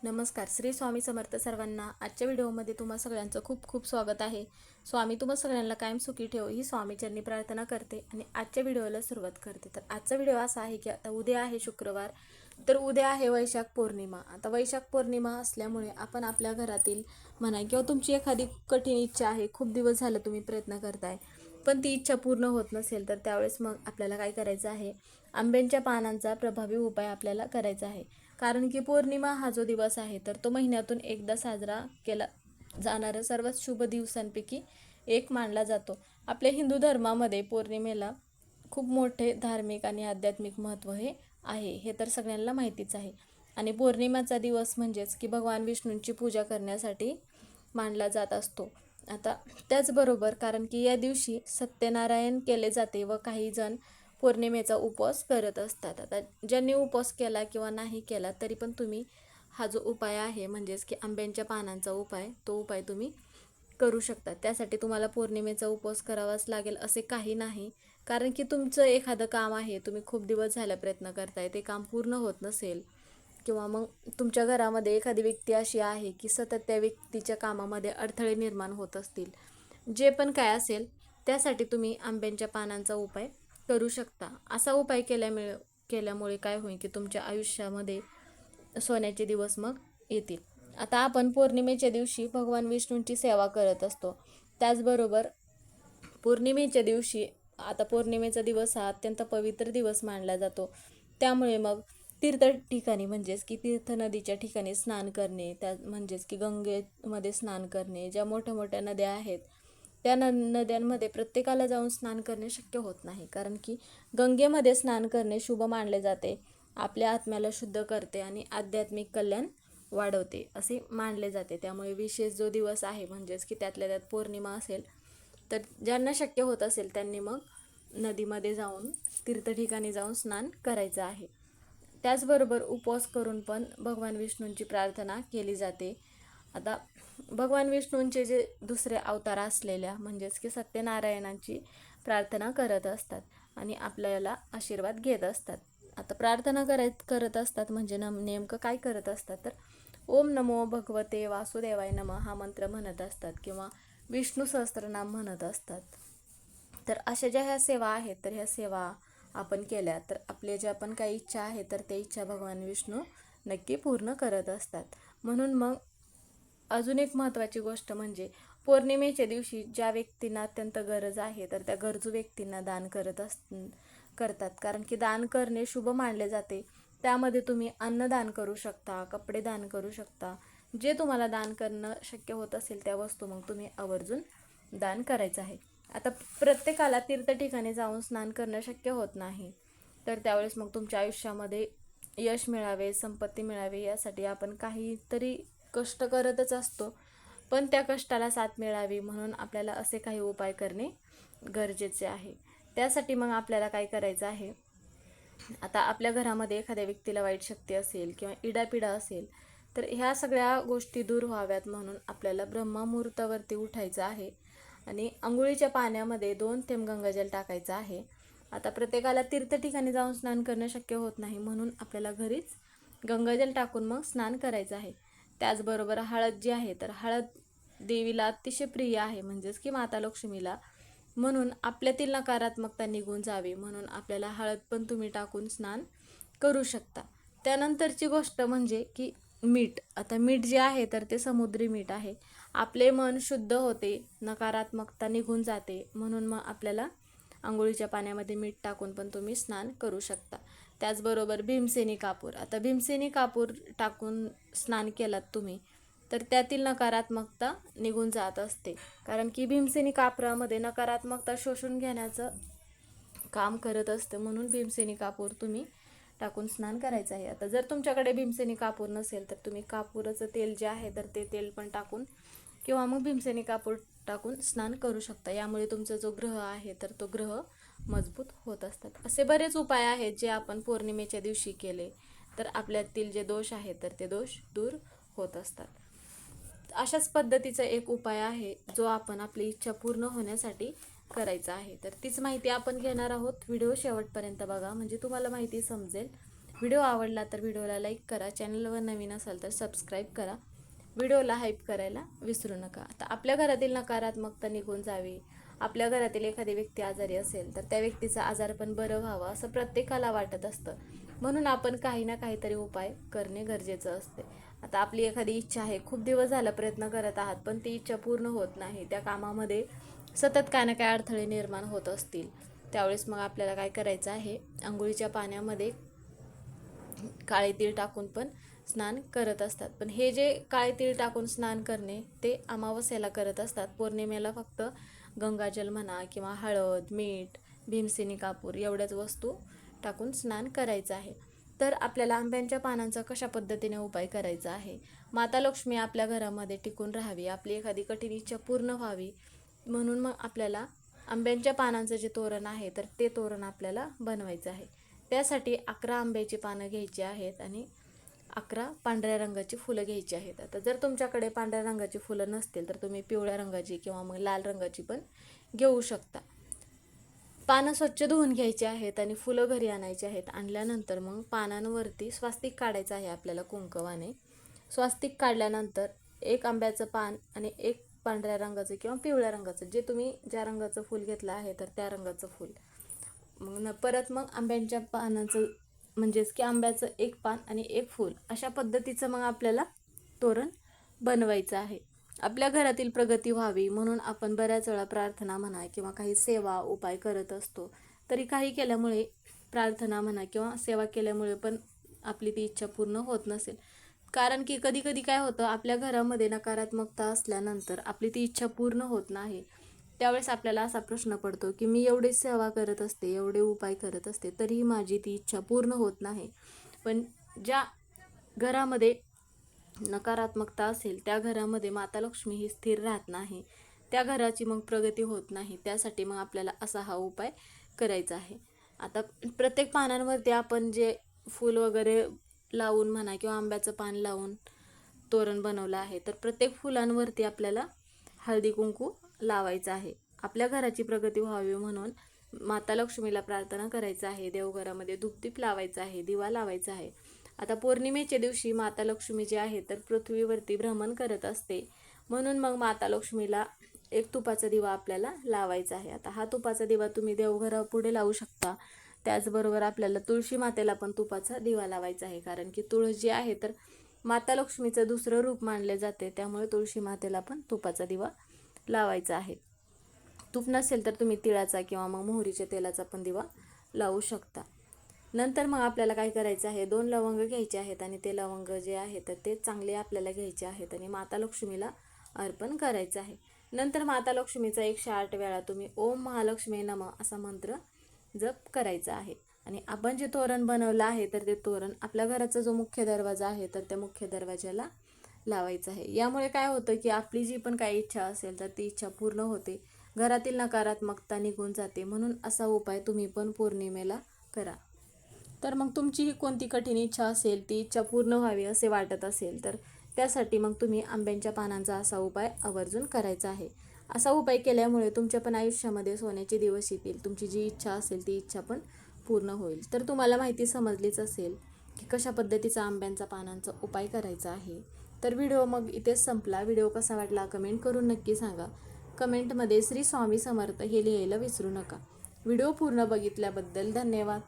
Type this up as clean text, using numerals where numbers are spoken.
नमस्कार. श्री स्वामी समर्थ सर्वांना. आजच्या व्हिडिओमध्ये तुम्हा सगळ्यांचं खूप खूप स्वागत आहे. स्वामी तुम्हा सगळ्यांना कायम सुखी ठेव ही स्वामीचरणी प्रार्थना करते आणि आजच्या व्हिडिओला सुरुवात करते. तर आजचा व्हिडिओ असा आहे की आता उद्या आहे शुक्रवार, तर उद्या आहे वैशाख पौर्णिमा. आता वैशाख पौर्णिमा असल्यामुळे आपण आपल्या घरातील म्हणा किंवा तुमची एखादी कठीण इच्छा आहे, खूप दिवस झालं तुम्ही प्रयत्न करताय पण ती इच्छा पूर्ण होत नसेल, तर त्यावेळेस मग आपल्याला काय करायचं आहे, आंब्यांच्या पानांचा प्रभावी उपाय आपल्याला करायचा आहे. कारण की पौर्णिमा हा जो दिवस आहे तर तो महिन्यातून एकदा साजरा केला जाणारा सर्वात शुभ दिवसांपैकी एक मानला जातो. आपल्या हिंदू धर्मामध्ये पौर्णिमेला खूप मोठे धार्मिक आणि आध्यात्मिक महत्त्व हे तर सगळ्यांना माहितीच आहे. आणि पौर्णिमेचा दिवस म्हणजेच की भगवान विष्णूंची पूजा करण्यासाठी मानला जात असतो. आता त्याचबरोबर कारण की या दिवशी सत्यनारायण केले जाते व काही जण पौर्णिमेचा उपवास करत असतात. आता ज्यांनी उपवास केला किंवा नाही केला तरी पण तुम्ही हा जो उपाय आहे म्हणजेच की आंब्यांच्या पानांचा उपाय, तो उपाय तुम्ही करू शकता. त्यासाठी तुम्हाला पौर्णिमेचा उपवास करावाच लागेल असे काही नाही. कारण की तुमचं एखादं काम आहे, तुम्ही खूप दिवस झाला प्रयत्न करताय, ते काम पूर्ण होत नसेल किंवा मग तुमच्या घरामध्ये एखादी व्यक्ती अशी आहे की सतत त्या व्यक्तीच्या कामामध्ये अडथळे निर्माण होत असतील, जे पण काय असेल त्यासाठी तुम्ही आंब्यांच्या पानांचा उपाय करू शकता. असा उपाय केल्यामुळे काय होईल की तुमच्या आयुष्यामध्ये सोन्याचे दिवस मग येतील. आता आपण पौर्णिमेच्या दिवशी भगवान विष्णूंची सेवा करत असतो. त्याचबरोबर पौर्णिमेच्या दिवशी आता पौर्णिमेचा दिवस हा अत्यंत पवित्र दिवस मानला जातो. त्यामुळे मग तीर्थ ठिकाणी म्हणजेच की तीर्थ नदीच्या ठिकाणी स्नान करणे, त्या म्हणजेच की गंगेमध्ये स्नान करणे, ज्या मोठ्या मोठ्या नद्या आहेत त्या नद्यांमध्ये प्रत्येकाला जाऊन स्नान करणे शक्य होत नाही. कारण की गंगेमध्ये स्नान करणे शुभ मानले जाते, आपल्या आत्म्याला शुद्ध करते आणि आध्यात्मिक कल्याण वाढवते असे मानले जाते. त्यामुळे विशेष जो दिवस आहे म्हणजेच की त्यातल्या त्यात पौर्णिमा असेल, तर ज्यांना शक्य होत असेल त्यांनी मग नदीमध्ये जाऊन तीर्थ ठिकाणी जाऊन स्नान करायचं आहे. त्याचबरोबर उपवास करून पण भगवान विष्णूंची प्रार्थना केली जाते. आता भगवान विष्णूंचे जे दुसरे अवतार असलेल्या म्हणजेच की सत्यनारायणांची प्रार्थना करत असतात आणि आपल्याला आशीर्वाद घेत असतात. आता प्रार्थना करत असतात म्हणजे नेमकं काय करत असतात, तर ओम नमो भगवते वासुदेवाय नमः हा मंत्र म्हणत असतात किंवा विष्णू सहस्त्रनाम म्हणत असतात. तर अशा ज्या ह्या सेवा आहेत, तर ह्या सेवा आपण केल्या तर आपले ज्या पण काही इच्छा आहे तर ते इच्छा भगवान विष्णू नक्की पूर्ण करत असतात. म्हणून मग अजून एक महत्त्वाची गोष्ट म्हणजे पौर्णिमेच्या दिवशी ज्या व्यक्तींना अत्यंत गरज आहे तर त्या गरजू व्यक्तींना दान करतात. कारण की दान करणे शुभ मानले जाते. त्यामध्ये तुम्ही अन्नदान करू शकता, कपडे दान करू शकता, जे तुम्हाला दान करणं शक्य होत असेल त्या वस्तू मग तुम्ही आवर्जून दान करायचं आहे. आता प्रत्येकाला तीर्थ ठिकाणी जाऊन स्नान करणं शक्य होत नाही, तर त्यावेळेस मग तुमच्या आयुष्यामध्ये यश मिळावे, संपत्ती मिळावी यासाठी आपण काहीतरी कष्ट करतच असतो. पण त्या कष्टाला साथ मिळावी म्हणून आपल्याला असे काही उपाय करणे गरजेचे आहे. त्यासाठी मग आपल्याला काय करायचं आहे, आता आपल्या घरामध्ये एखाद्या व्यक्तीला वाईट शक्ती असेल किंवा इडापिडा असेल, तर ह्या सगळ्या गोष्टी दूर व्हाव्यात म्हणून आपल्याला ब्रह्ममुहूर्तावरती उठायचं आहे आणि अंघोळीच्या पाण्यामध्ये 2 थेंब गंगाजल टाकायचं आहे. आता प्रत्येकाला तीर्थ ठिकाणी जाऊन स्नान करणं शक्य होत नाही म्हणून आपल्याला घरीच गंगाजल टाकून मग स्नान करायचं आहे. त्याचबरोबर हळद जी आहे तर हळद देवीला अतिशय प्रिय आहे म्हणजेच की माता लक्ष्मीला, म्हणून आपल्यातील नकारात्मकता निघून जावी म्हणून आपल्याला हळद पण तुम्ही टाकून स्नान करू शकता. त्यानंतरची गोष्ट म्हणजे की मीठ. आता मीठ जे आहे तर ते समुद्री मीठ आहे. आपले मन शुद्ध होते, नकारात्मकता निघून जाते म्हणून मग आपल्याला आंघोळीच्या पाण्यामध्ये मीठ टाकून पण तुम्ही स्नान करू शकता. त्याचबरोबर भीमसेनी कापूर. आता भीमसेनी कापूर टाकून स्नान केलात तुम्ही तर त्यातील नकारात्मकता निघून जात असते. कारण की भीमसेनी कापरामध्ये नकारात्मकता शोषून घेण्याचं काम करत असते, म्हणून भीमसेनी कापूर तुम्ही टाकून स्नान करायचं आहे. आता जर तुमच्याकडे भीमसेनी कापूर नसेल तर तुम्ही कापूराचं तेल जे आहे तर ते तेल पण टाकून किंवा मग भीमसेनी कापूर टाकून स्नान करू शकता. यामुळे तुमचा जो ग्रह आहे तर तो ग्रह मजबूत होत असतात. असे बरेच उपाय आहेत जे आपण पौर्णिमेच्या दिवशी केले तर आपल्यातील जे दोष आहेत तर ते दोष दूर होत असतात. अशाच पद्धतीचा एक उपाय आहे जो आपण आपली इच्छा पूर्ण होण्यासाठी करायचा आहे. तर तीच माहिती आपण घेणार आहोत. व्हिडिओ शेवटपर्यंत बघा म्हणजे तुम्हाला माहिती समजेल. व्हिडिओ आवडला तर व्हिडिओला लाईक करा, चॅनलवर नवीन असाल तर सबस्क्राईब करा, व्हिडिओला हाईप करायला विसरू नका. आता आपल्या घरातील नकारात्मकता निघून जावी, आपल्या घरातील एखादी व्यक्ती आजारी असेल तर त्या व्यक्तीचा आजार पण बरं व्हावं असं प्रत्येकाला वाटत असतं. म्हणून आपण काही ना काहीतरी उपाय करणे गरजेचं असते. आता आपली एखादी इच्छा आहे, खूप दिवस झाला प्रयत्न करत आहात पण ती इच्छा पूर्ण होत नाही, त्या कामामध्ये सतत काय ना काय अडथळे निर्माण होत असतील, त्यावेळेस मग आपल्याला काय करायचं आहे, अंघोळीच्या पाण्यामध्ये काळे तीळ टाकून पण स्नान करत असतात. पण हे जे काळे तीळ टाकून स्नान करणे ते अमावस्येला करत असतात. पौर्णिमेला फक्त गंगाजल म्हणा किंवा हळद, मीठ, भीमसेनी कापूर एवढ्याच वस्तू टाकून स्नान करायचं आहे. तर आपल्याला आंब्यांच्या पानांचा कशा पद्धतीने उपाय करायचा आहे, माता लक्ष्मी आपल्या घरामध्ये टिकून राहावी, आपली एखादी कठीण इच्छा पूर्ण व्हावी, म्हणून मग आपल्याला आंब्यांच्या पानांचं जे तोरण आहे तर ते तोरण आपल्याला बनवायचं आहे. त्यासाठी 11 आंब्याची पानं घ्यायची आहेत आणि 11 पांढऱ्या रंगाची फुलं घ्यायची आहेत. आता जर तुमच्याकडे पांढऱ्या रंगाची फुलं नसतील तर तुम्ही पिवळ्या रंगाची किंवा मग लाल रंगाची पण घेऊ शकता. पानं स्वच्छ धुवून घ्यायची आहेत आणि फुलं घरी आणायची आहेत. आणल्यानंतर मग पानांवरती स्वास्तिक काढायचं आहे आपल्याला कुंकवाने. स्वास्तिक काढल्यानंतर एक आंब्याचं पान आणि एक पांढऱ्या रंगाचं किंवा पिवळ्या रंगाचं, जे तुम्ही ज्या रंगाचं फूल घेतलं आहे तर त्या रंगाचं फूल, मग परत मग आंब्यांच्या पानाचं म्हणजेच की आंब्याचं एक पान आणि एक फूल अशा पद्धतीचं मग आपल्याला तोरण बनवायचं आहे. आपल्या घरातील प्रगती व्हावी म्हणून आपण बऱ्याच वेळा प्रार्थना म्हणा किंवा काही सेवा उपाय करत असतो. तरी काही केल्यामुळे, प्रार्थना म्हणा किंवा सेवा केल्यामुळे पण आपली ती इच्छा पूर्ण होत नसेल. कारण की कधी कधी काय होतं, आपल्या घरामध्ये नकारात्मकता असल्यानंतर आपली ती इच्छा पूर्ण होत नाही. त्यावेळेस आपल्याला असा प्रश्न पडतो की मी एवढी सेवा करत असते, एवढे उपाय करत असते, तरीही माझी ती इच्छा पूर्ण होत नाही. पण ज्या घरामध्ये नकारात्मकता असेल त्या घरामध्ये माता लक्ष्मी ही स्थिर राहत नाही, त्या घराची मग प्रगती होत नाही. त्यासाठी मग आपल्याला असा हा उपाय करायचा आहे. आता प्रत्येक पानांवरती आपण जे फूल वगैरे लावून म्हणा किंवा आंब्याचं पान लावून तोरण बनवलं आहे, तर प्रत्येक फुलांवरती आपल्याला हळदी कुंकू लावायचं आहे. आपल्या घराची प्रगती व्हावी म्हणून माता लक्ष्मीला प्रार्थना करायचं आहे, देवघरामध्ये धूपदीप लावायचा आहे, दिवा लावायचा आहे. आता पौर्णिमेच्या दिवशी माता लक्ष्मी जी आहे तर पृथ्वीवरती भ्रमण करत असते, म्हणून मग माता लक्ष्मीला एक तुपाचा दिवा आपल्याला लावायचा आहे. आता हा तुपाचा दिवा तुम्ही देवघरापुढे लावू शकता. त्याचबरोबर आपल्याला तुळशी मातेला पण तुपाचा दिवा लावायचा आहे, कारण की तुळस जी आहे तर माता लक्ष्मीचं दुसरं रूप मानले जाते, त्यामुळे तुळशी मातेला पण तुपाचा दिवा लावायचा आहे. तूप नसेल तर तुम्ही तिळाचा किंवा मग मोहरीच्या तेलाचा पण दिवा लावू शकता. नंतर मग आपल्याला काय करायचं आहे, 2 लवंग घ्यायचे आहेत आणि ते लवंग जे आहे तर ते चांगले आपल्याला घ्यायचे आहेत आणि माता लक्ष्मीला अर्पण करायचं आहे. नंतर माता लक्ष्मीचा 108 वेळा तुम्ही ओम महालक्ष्मी नमः असा मंत्र जप करायचा आहे. आणि आपण जे तोरण बनवलं आहे तर ते तोरण आपल्या घराचा जो मुख्य दरवाजा आहे तर त्या मुख्य दरवाजाला लावायचं आहे. यामुळे काय होतं की आपली जी पण काही इच्छा असेल तर ती इच्छा पूर्ण होते, घरातील नकारात्मकता निघून जाते. म्हणून असा उपाय तुम्ही पण पौर्णिमेला करा. तर मग तुमची ही कोणती कठीण इच्छा असेल, ती इच्छा पूर्ण व्हावी असे वाटत असेल तर त्यासाठी मग तुम्ही आंब्यांच्या पानांचा असा उपाय आवर्जून करायचा आहे. असा उपाय केल्यामुळे तुमच्या पण आयुष्यामध्ये सोन्याचे दिवस येतील, तुमची जी इच्छा असेल ती इच्छा पण पूर्ण होईल. तर तुम्हाला माहिती समजलीच असेल की कशा पद्धतीचा आंब्यांचा पानांचा उपाय करायचा आहे. तर व्हिडिओ मग इथेच संपला. व्हिडिओ कसा वाटला कमेंट करून नक्की सांगा. कमेंटमध्ये श्री स्वामी समर्थ हे लिहायला विसरू नका. व्हिडिओ पूर्ण बघितल्याबद्दल धन्यवाद.